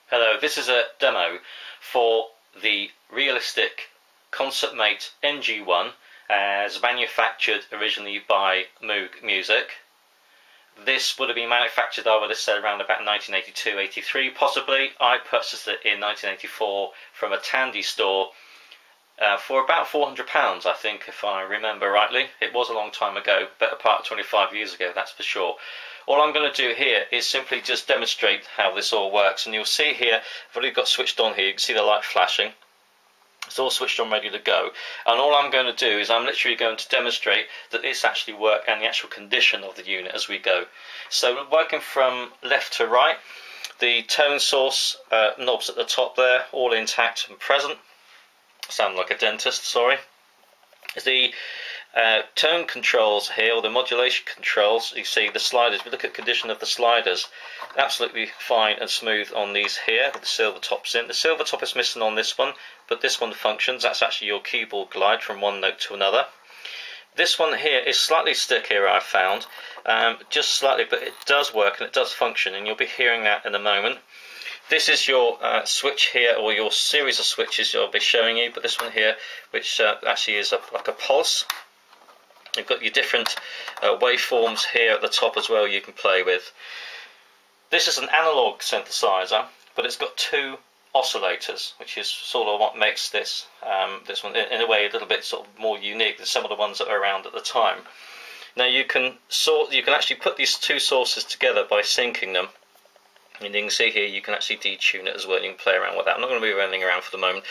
Hello, this is a demo for the Realistic Concertmate MG1 as manufactured originally by Moog Music. This would have been manufactured, I would have said, around about 1982-83 possibly. I purchased it in 1984 from a Tandy store for about £400, I think, if I remember rightly. It was a long time ago, better part of 25 years ago, that's for sure. All I'm going to do here is simply just demonstrate how this all works, and you'll see here, I've already got switched on here, you can see the light flashing. It's all switched on, ready to go, and all I'm going to do is I'm literally going to demonstrate that this actually works and the actual condition of the unit as we go. So working from left to right, the tone source knobs at the top there, all intact and present. Sound like a dentist, sorry. The tone controls here, or the modulation controls, you see the sliders, if you look at the condition of the sliders, absolutely fine and smooth on these here with the silver tops in. The silver top is missing on this one, but this one functions. That's actually your keyboard glide from one note to another. This one here is slightly stickier, I've found, just slightly, but it does work and it does function, and you'll be hearing that in a moment. This is your switch here, or your series of switches I'll be showing you, but this one here, which actually is like a pulse. You've got your different waveforms here at the top as well you can play with. This is an analog synthesizer, but it's got two oscillators, which is sort of what makes this this one in a way a little bit sort of more unique than some of the ones that were around at the time. Now you can actually put these two sources together by syncing them. And you can see here you can actually detune it as well. You can play around with that. I'm not going to move anything around for the moment.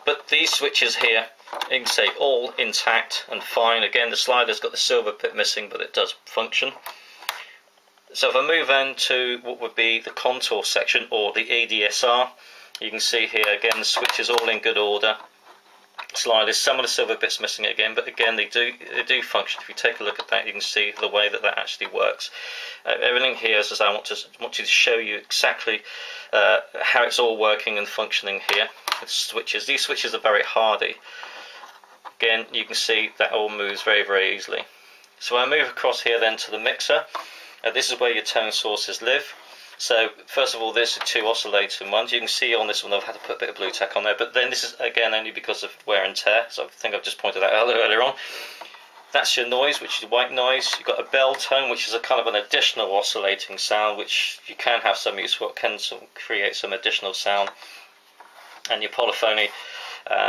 But these switches here, you can see all intact and fine. Again, the slider's got the silver bit missing, but it does function. So if I move on to what would be the contour section, or the ADSR, you can see here again the switches all in good order. Sliders, some of the silver bits missing again, but again they do function. If you take a look at that, you can see the way that actually works. Everything here is as I want to show you exactly how it's all working and functioning here. The switches, these switches are very hardy. Again, you can see that all moves very, very easily. So I move across here then to the mixer. This is where your tone sources live. So first of all, there's the two oscillating ones. You can see on this one I've had to put a bit of blue tack on there, but then this is again only because of wear and tear, so I think I've just pointed that out earlier on. That's your noise, which is white noise. You've got a bell tone, which is a kind of an additional oscillating sound, which you can have some use for. It can create some additional sound. And your polyphony,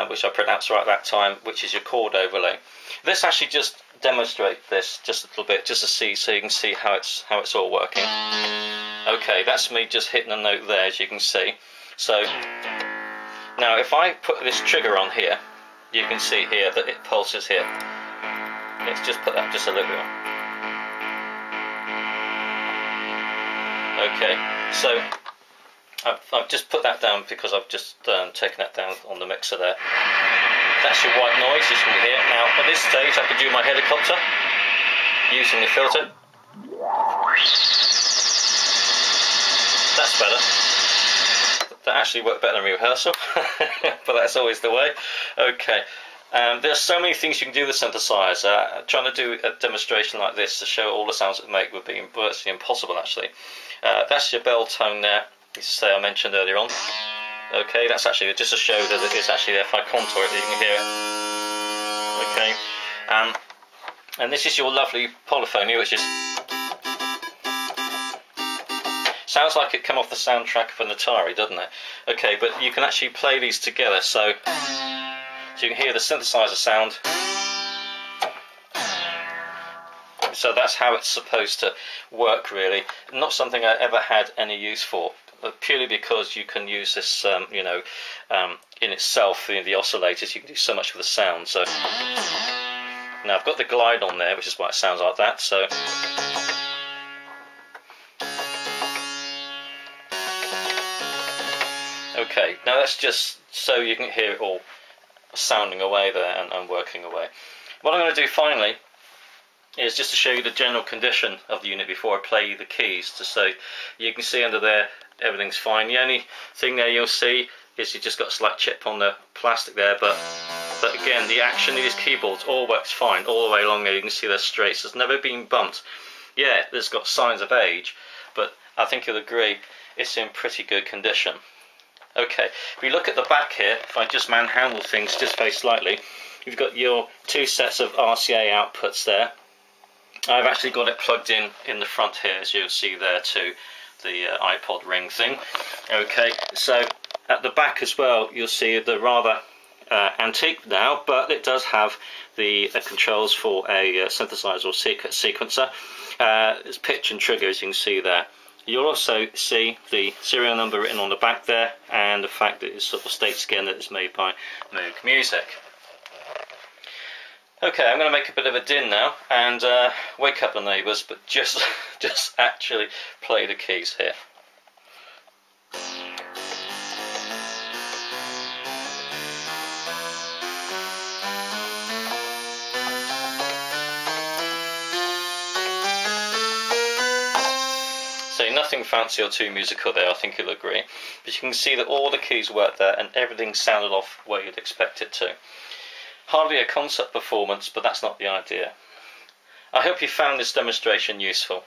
which I pronounced right that time, which is your chord overlay. Let's actually just demonstrate this just a little bit, just to see, so you can see how it's all working. Okay, that's me just hitting a note there, as you can see. So now if I put this trigger on here, you can see here that it pulses here. Let's just put that just a little bit on. Okay, so I've just put that down because I've just taken that down on the mixer there. That's your white noise, as you can hear. Now at this stage I can do my helicopter using the filter. That's better. That actually worked better than rehearsal, but that's always the way. Okay, there's so many things you can do with the synthesizer. Trying to do a demonstration like this to show all the sounds it make would be virtually impossible, actually. That's your bell tone there, as I mentioned earlier on. Okay, that's actually just to show that it is actually there. If I contour it, you can hear it. Okay, and this is your lovely polyphony, which is sounds like it come off the soundtrack of an Atari, doesn't it? Okay, but you can actually play these together, so you can hear the synthesizer sound. So that's how it's supposed to work, really. Not something I ever had any use for, purely because you can use this, in itself, the oscillators. You can do so much with the sound. So now I've got the glide on there, which is why it sounds like that. So. Okay, now that's just so you can hear it all sounding away there and working away. What I'm going to do finally is just to show you the general condition of the unit before I play you the keys, to say you can see under there everything's fine. The only thing there you'll see is you've just got a slight chip on the plastic there, but again the action of these keyboards all works fine all the way along there. You can see they're straight, so it's never been bumped. Yeah, there's got signs of age, but I think you'll agree it's in pretty good condition. Okay, if we look at the back here, if I just manhandle things just very slightly, you've got your two sets of RCA outputs there. I've actually got it plugged in the front here, as you'll see there, to the iPod ring thing. Okay, so at the back as well, you'll see the rather antique now, but it does have the controls for a synthesizer or sequencer. It's pitch and trigger, as you can see there. You'll also see the serial number written on the back there, and the fact that it sort of states again that it's made by Moog Music. Okay, I'm going to make a bit of a din now and wake up the neighbours, but just actually play the keys here. So nothing fancy or too musical there, I think you'll agree. But you can see that all the keys work there and everything sounded off where you'd expect it to. Hardly a concert performance, but that's not the idea. I hope you found this demonstration useful.